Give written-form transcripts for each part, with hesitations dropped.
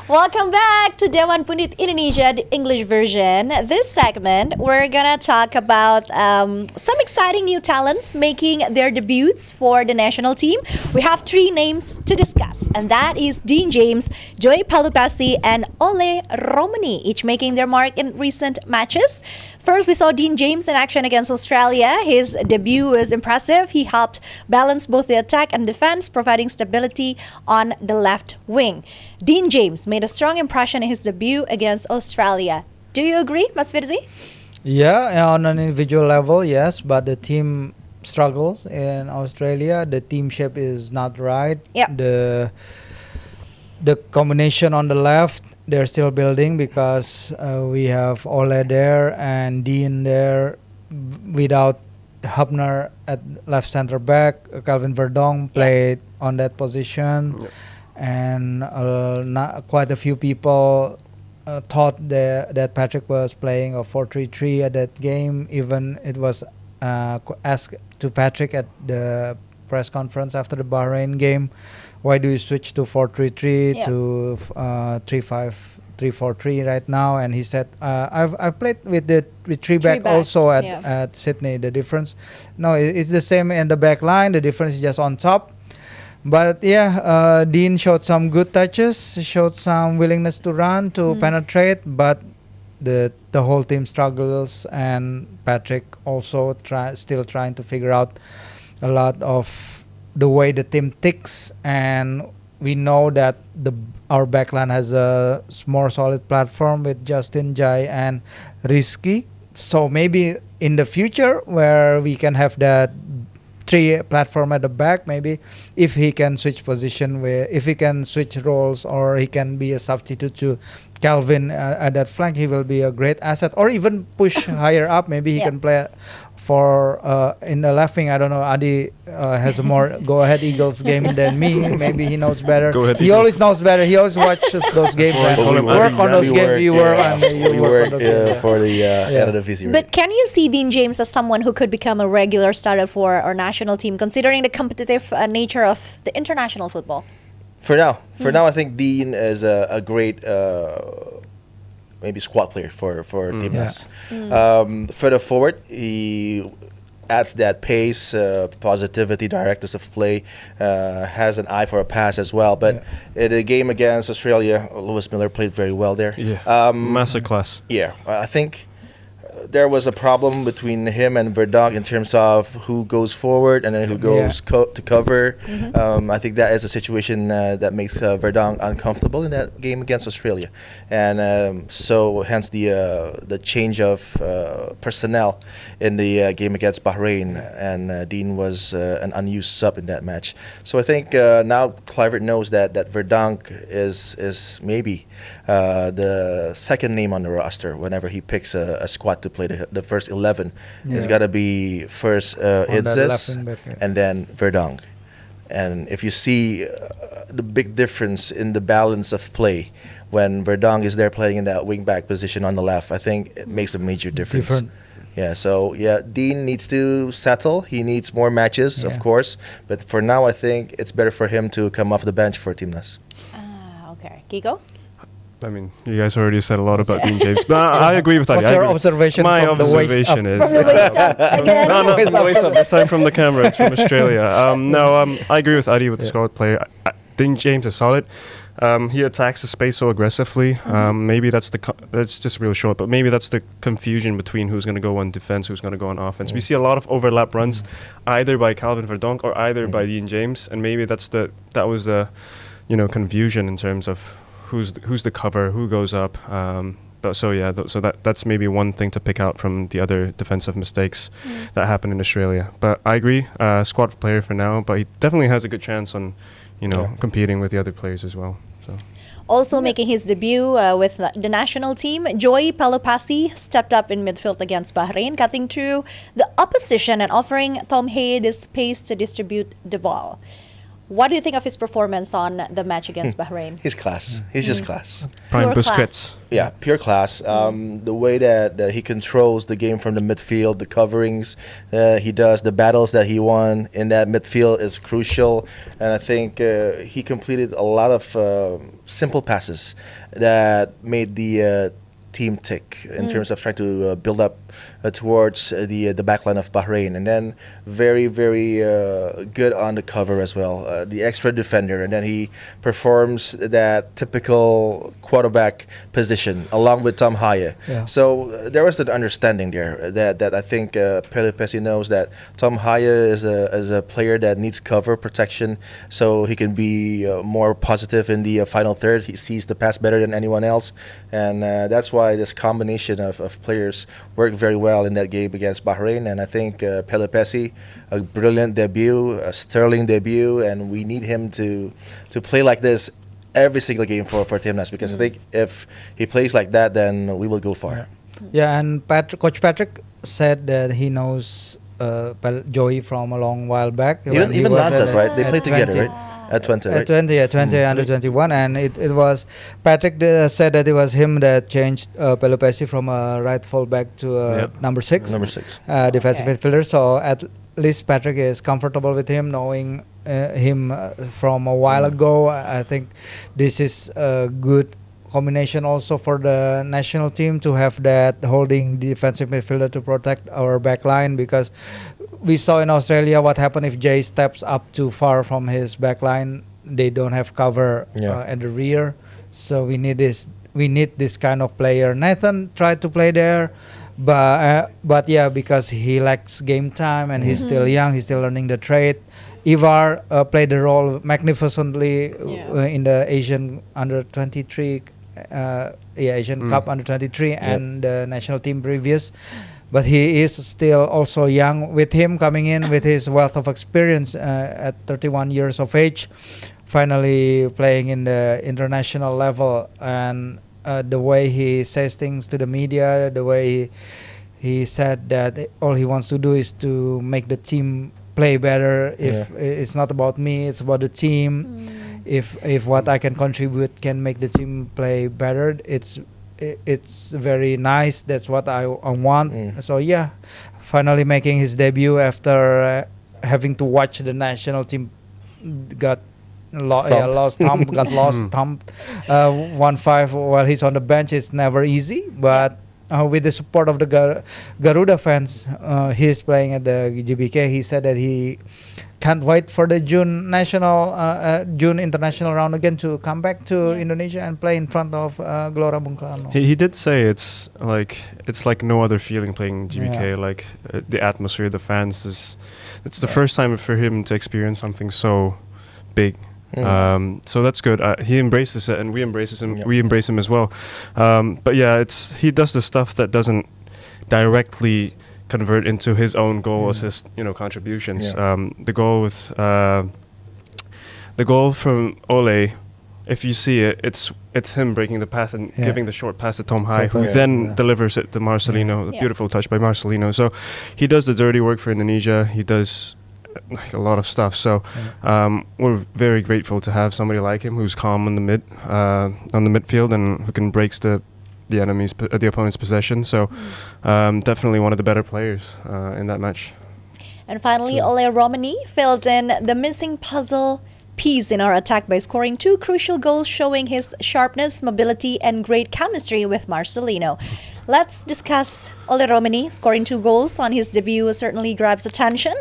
Welcome back to Dewan Pundit Indonesia, the English version. This segment, we're gonna talk about some exciting new talents making their debuts for the national team. We have three names to discuss, and that is Dean James, Joey Pelupessy, and Ole Romeny, each making their mark in recent matches. First, we saw Dean James in action against Australia. His debut was impressive. He helped balance both the attack and defense, providing stability on the left wing. Dean James made a strong impression in his debut against Australia. Do you agree, Mas Firzi? Yeah, on an individual level, yes, but the team struggles in Australia. The team shape is not right. Yep. The combination on the left, they're still building because we have Ole there and Dean there without Hubner at left center back. Calvin Verdong played on that position. Yep. And quite a few people thought that Patrick was playing a 4-3-3 at that game. Even it was asked to Patrick at the press conference after the Bahrain game, why do you switch to 4-3-3 to 3-5-3-4-3 right now? And he said, I've played with three back also at Sydney. The difference, no, it's the same in the back line. The difference is just on top. But yeah, Dean showed some good touches, showed some willingness to run, to penetrate, but the whole team struggles, and Patrick also still trying to figure out a lot of the way the team ticks. And we know that our backline has a more solid platform with Justin, Jai, and Rizky. So maybe in the future where we can have that three platform at the back, maybe if he can switch position, if he can switch roles, or he can be a substitute to Calvin at that flank, he will be a great asset. Or even push higher up, maybe he can play for in the left wing. I don't know, Adi has a more go ahead Eagles game than me. Maybe he knows better. He always knows better. He always watches those games and work on those games. We work for the end of the season. But can you see Dean James as someone who could become a regular starter for our national team, considering the competitive nature of the international football? For now, I think Dean is a great maybe squad player for Timnas. Further forward, he adds that pace, positivity, directness of play, has an eye for a pass as well. But in the game against Australia, Lewis Miller played very well there. Masterclass. Yeah, I think there was a problem between him and Verdong in terms of who goes forward and then who goes to cover. I think that is a situation that makes Verdong uncomfortable in that game against Australia, and so hence the change of personnel in the game against Bahrain, and Dean was an unused sub in that match. So I think now Kluivert knows that Verdong is maybe the second name on the roster whenever he picks a squad to play the first 11. It's got to be first Idzes and then Verdong. And if you see the big difference in the balance of play when Verdong is there playing in that wing back position on the left, I think it makes a major difference. Yeah, so Dean needs to settle. He needs more matches, of course. But for now, I think it's better for him to come off the bench for Timnas. Okay. Kiko? I mean, you guys already said a lot about Dean James, but I agree with that. What's your observation? My from observation the is from the waist up again. no, the waist up. This time from the camera. It's from Australia. I agree with Adi with the squad player. Dean James is solid. He attacks the space so aggressively. Maybe that's just real short, but maybe that's the confusion between who's going to go on defense, who's going to go on offense. We see a lot of overlap runs, either by Calvin Verdonk or either by Dean James, and maybe that was the confusion in terms of who's the cover, who goes up. So that's maybe one thing to pick out from the other defensive mistakes that happened in Australia. But I agree, squad player for now, but he definitely has a good chance on competing with the other players as well. So. Also making his debut with the national team, Joey Pelupessy stepped up in midfield against Bahrain, cutting through the opposition and offering Tom Hay the space to distribute the ball. What do you think of his performance on the match against Bahrain? He's class. He's just class. Prime Pure Busquets. class. Yeah, pure class. The way that he controls the game from the midfield, the coverings he does, the battles that he won in that midfield is crucial. And I think he completed a lot of simple passes that made the team tick in terms of trying to build up towards the backline of Bahrain, and then very good on the cover as well, the extra defender, and then he performs that typical quarterback position along with Tom Haya. Yeah. So there was an understanding there that I think Pelupessy knows that Tom Haya is a player that needs cover protection, so he can be more positive in the final third. He sees the pass better than anyone else, and that's why this combination of players worked very well in that game against Bahrain. And I think Pelupessy, a brilliant debut, a sterling debut, and we need him to play like this every single game for Timnas, because I think if he plays like that, then we will go far. Yeah, and Coach Patrick said that he knows Joey from a long while back. when he Even was Lanzat, right? They at played together, 20. right? At 20, right? 20 under 21, and it was Patrick said that it was him that changed Pelupessy from a right fullback to Yep. number 6, Number 6. defensive Okay. midfielder. So at least Patrick is comfortable with him, knowing him from a while ago. I think this is a good combination also for the national team to have that holding defensive midfielder to protect our back line, because we saw in Australia what happened if Jay steps up too far from his back line. They don't have cover at the rear, so we need this kind of player. Nathan tried to play there, but yeah, because he lacks game time and he's still young, he's still learning the trade. Ivar played the role magnificently in the Asian under 23 Asian Cup under 23 and the national team previous. But he is still also young. With him coming in with his wealth of experience at 31 years of age, finally playing in the international level, and the way he says things to the media, the way he said that all he wants to do is to make the team play better. If it's not about me, it's about the team. If what I can contribute can make the team play better, it's very nice. That's what I want. So yeah, finally making his debut after having to watch the national team got lost 1-5 while he's on the bench. It's never easy, but with the support of the Garuda fans, he's playing at the GBK. He said that he can't wait for the June international round again to come back to Indonesia and play in front of Gelora Bung Karno. He did say it's like no other feeling playing GBK. Like the atmosphere, the fans it's the first time for him to experience something so big. So that's good. He embraces it, and we embrace him. We embrace him as well. But yeah, he does the stuff that doesn't directly convert into his own goal assist, contributions. The goal from Ole, if you see it, it's him breaking the pass and giving the short pass to Tom Haya, who then delivers it to Marcelino. A beautiful touch by Marcelino. So he does the dirty work for Indonesia. He does a lot of stuff. So we're very grateful to have somebody like him who's calm on the midfield and who can break the opponent's possession. So definitely one of the better players in that match. And finally, Ole Romeny filled in the missing puzzle piece in our attack by scoring 2 crucial goals, showing his sharpness, mobility, and great chemistry with Marcelino. Let's discuss Ole Romeny scoring 2 goals on his debut certainly grabs attention.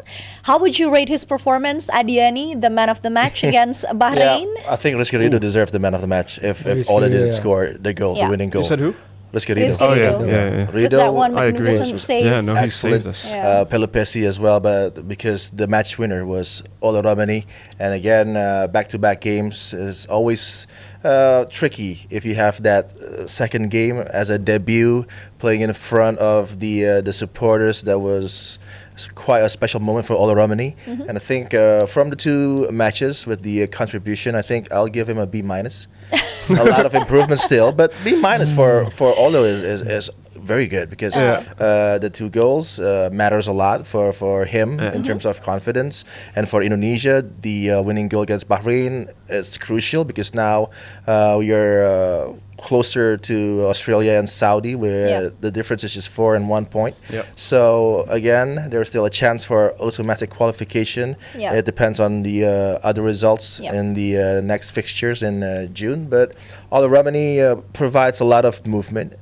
How would you rate his performance, Adiani, the man of the match against Bahrain? Yeah, I think Rizky Ridho deserved the man of the match if Ole didn't score the winning goal. You said who? Rizky Ridho. Rizky Ridho. Yeah. With that one I agree. magnificent save. Yeah, no, he Excellent. saved us. Yeah. Pelupessy as well, but because the match winner was Ole Romeny, and again, back-to-back games is always tricky if you have that second game as a debut, playing in front of the supporters. That was quite a special moment for Ole Romeny, and I think from the 2 matches with the contribution, I think I'll give him a B-. A lot of improvement still, but B- for Ole is very good because the 2 goals matters a lot for him in terms of confidence, and for Indonesia, the winning goal against Bahrain is crucial because now you're closer to Australia and Saudi, where the difference is just 4 and 1 point. So again, there's still a chance for automatic qualification. It depends on the other results in the next fixtures in June. But Ole Romeny provides a lot of movement.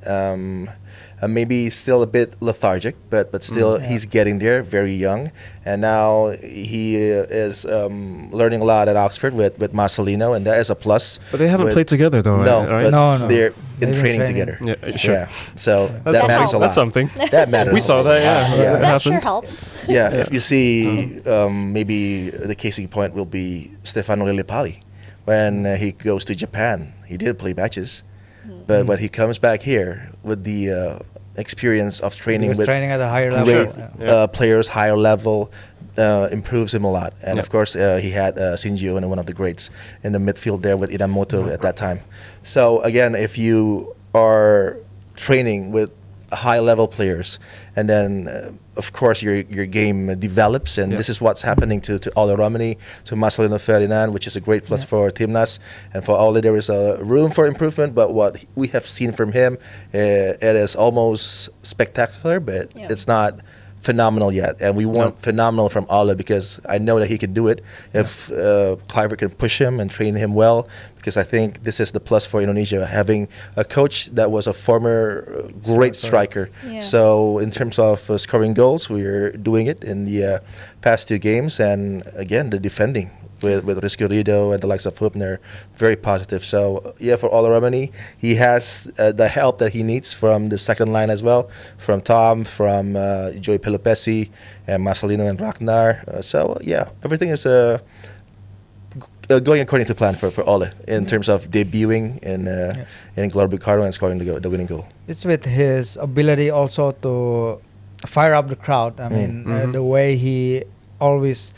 Maybe still a bit lethargic, but still he's getting there, very young. And now he is learning a lot at Oxford with Marcelino, and that is a plus. But they haven't played together though, no, right? But No. they're in training together. Yeah, sure. Yeah, so That's that matters a lot. That's something. That matters. We saw that, Yeah. It That sure happened. helps. Yeah, if you see, maybe the casing point will be Stefano Lillipali. When he goes to Japan, he did play matches, but when he comes back here with the experience of training He was with training at a higher great level. players, higher level, improves him a lot. And of course, he had Shinji Ono, one of the greats in the midfield there with Inamoto at that time. So again, if you are training with high level players, and then of course your game develops, and this is what's happening to Ole Romeny, to Marcelino Ferdinand, which is a great plus for Timnas, and for Ole there is a room for improvement. But what we have seen from him, it is almost spectacular, but it's not phenomenal yet, and we want phenomenal from Ole, because I know that he can do it if Kluivert can push him and train him well, because I think this is the plus for Indonesia, having a coach that was a former great striker. So in terms of scoring goals, we're doing it in the past 2 games, and again the defending with Rizky Ridho and the likes of Hubner, very positive. So for Ole Romeny, he has the help that he needs from the second line as well, from Tom, from Joey Pelupessy, and Marcelino and Ragnar. Everything is going according to plan for Ole in terms of debuting in Glory Ricardo and scoring the winning goal. It's with his ability also to fire up the crowd. I mean, the way he always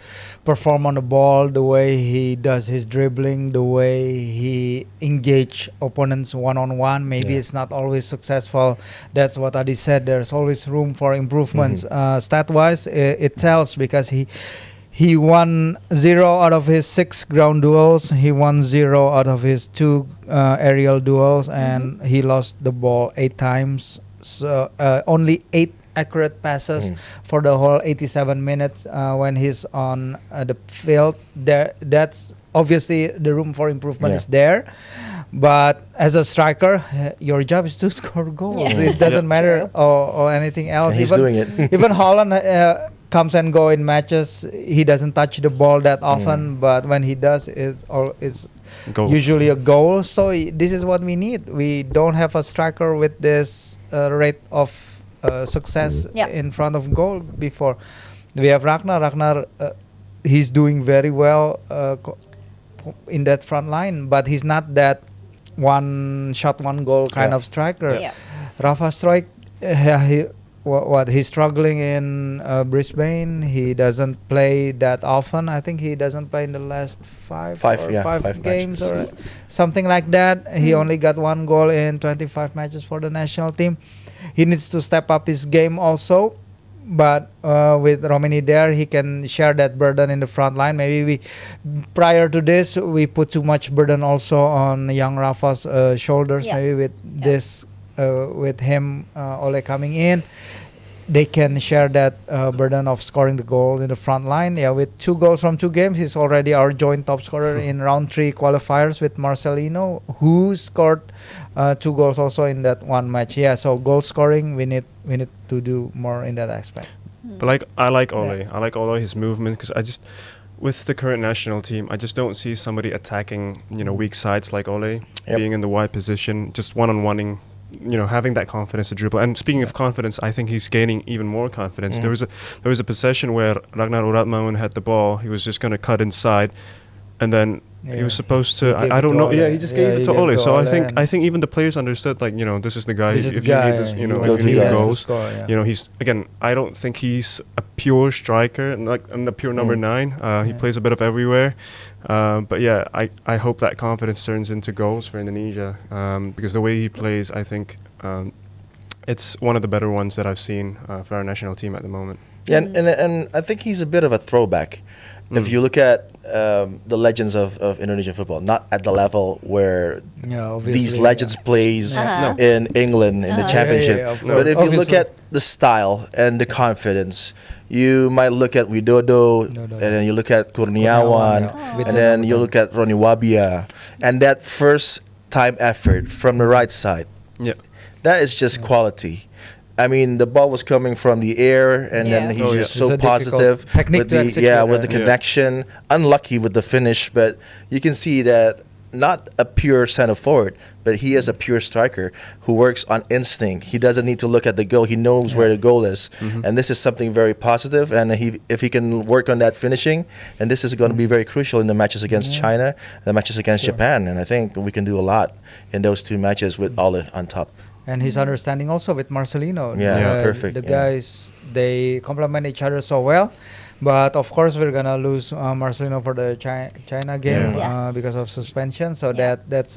perform on the ball, the way he does his dribbling, the way he engage opponents one-on-one. Maybe it's not always successful. That's what Adi said. There's always room for improvements. Stat-wise, it tells, because he won 0 out of his 6 ground duels. He won 0 out of his 2 aerial duels, and he lost the ball 8 times. So only 8 accurate passes for the whole 87 minutes when he's on the field. That's obviously the room for improvement is there. But as a striker, your job is to score goals. It doesn't matter or anything else. And he's doing it. Even Holland comes and go in matches. He doesn't touch the ball that often, but when he does, it's usually a goal. So this is what we need. We don't have a striker with this rate of success in front of goal before. We have Ragnar. Ragnar, he's doing very well in that front line, but he's not that one shot, one goal kind of striker. Rafa Struijk, he's struggling in Brisbane. He doesn't play that often. I think he doesn't play in the last five games matches. or something like that. He only got 1 goal in 25 matches for the national team. He needs to step up his game also, but with Romeny there, he can share that burden in the front line. Maybe prior to this, we put too much burden also on young Rafa's shoulders. Maybe with this, with him, Ole coming in, they can share that burden of scoring the goal in the front line. With 2 goals from 2 games, he's already our joint top scorer in round 3 qualifiers with Marcelino, who scored 2 goals also in that one match. So goal scoring, we need to do more in that aspect. But I like Ole. I like Ole, his movement, because with the current national team, I just don't see somebody attacking weak sides like Ole, being in the wide position, just one-on-oneing. Having that confidence to dribble. And speaking of confidence, I think he's gaining even more confidence. There was a possession where Ragnar Uratmaun had the ball. He was just going to cut inside, and then he was supposed to. I don't know. He just gave it to Ole. So I think even the players understood, this is the guy. If you need this, if you need the goals, he's again. I don't think he's a pure striker and a pure number 9. He plays a bit of everywhere. But I hope that confidence turns into goals for Indonesia, because the way he plays, I think it's one of the better ones that I've seen for our national team at the moment. Yeah, and I think he's a bit of a throwback. If you look at the legends of Indonesian football, not at the level where these legends plays in England in the championship, of but if you look at the style and the confidence, you might look at Widodo, and then you look at Kurniawan, and then you look at Roni Wabia, and that first time effort from the right side. Yeah. That is just quality. I mean, the ball was coming from the air, and then he's just so positive with the connection. Unlucky with the finish, but you can see that not a pure center forward, but he is a pure striker who works on instinct. He doesn't need to look at the goal. He knows where the goal is, and this is something very positive. And if he can work on that finishing, and this is going to be very crucial in the matches against China, the matches against Japan, and I think we can do a lot in those two matches with Ole on top. And his understanding also with Marcelino. Perfect. The guys, they complement each other so well. But of course, we're gonna lose Marcelino for the China game because of suspension. So that's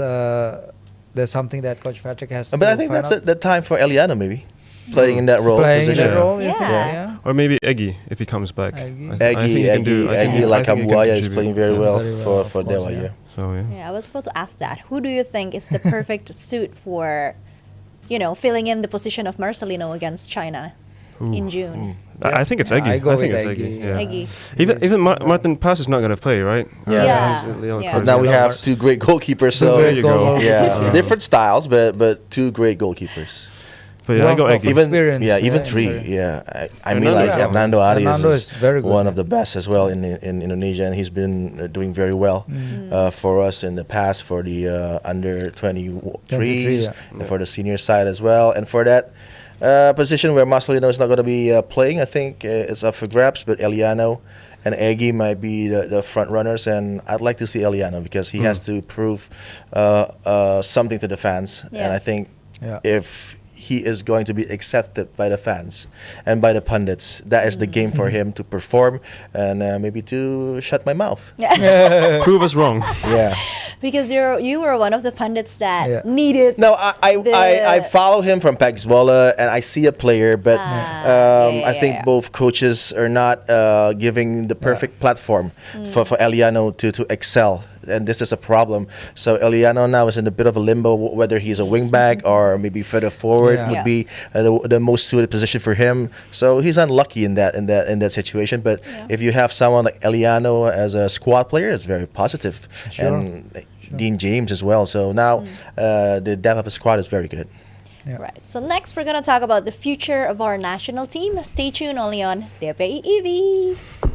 something that Coach Patrick has. But I think that's the time for Eliano maybe playing in that role. Or maybe Egi if he comes back. Egi like Ambuaya is playing very well for Dewa. So I was about to ask that. Who do you think is the perfect suit for, filling in the position of Marcelino against China in June? I think it's Egi. I think it's Egi. Egi. Even Martin Pass is not going to play, right? But now we have two great goalkeepers. So there you go. Different styles, but two great goalkeepers. But I go Egi. Even three. I mean, like Hernando Arias is very good, one of the best as well in Indonesia, and he's been doing very well for us in the past for the under 23s and for the senior side as well. And for that position where Marcelino is not going to be playing, I think it's up for grabs. But Eliano and Egi might be the front runners, and I'd like to see Eliano because he has to prove something to the fans. And I think if he is going to be accepted by the fans and by the pundits, that is the game for him to perform and maybe to shut my mouth. Prove us wrong. Because you were one of the pundits that needed. No, I follow him from Pax Vola, and I see a player, but I think both coaches are not giving the perfect platform for Eliano to excel. And this is a problem. So Eliano now is in a bit of a limbo, whether he's a wing back or maybe further forward would be the most suited position for him. So he's unlucky in that situation. But if you have someone like Eliano as a squad player, it's very positive. And Dean James as well. So now the depth of the squad is very good. Right. So next we're going to talk about the future of our national team. Stay tuned only on DPI EV.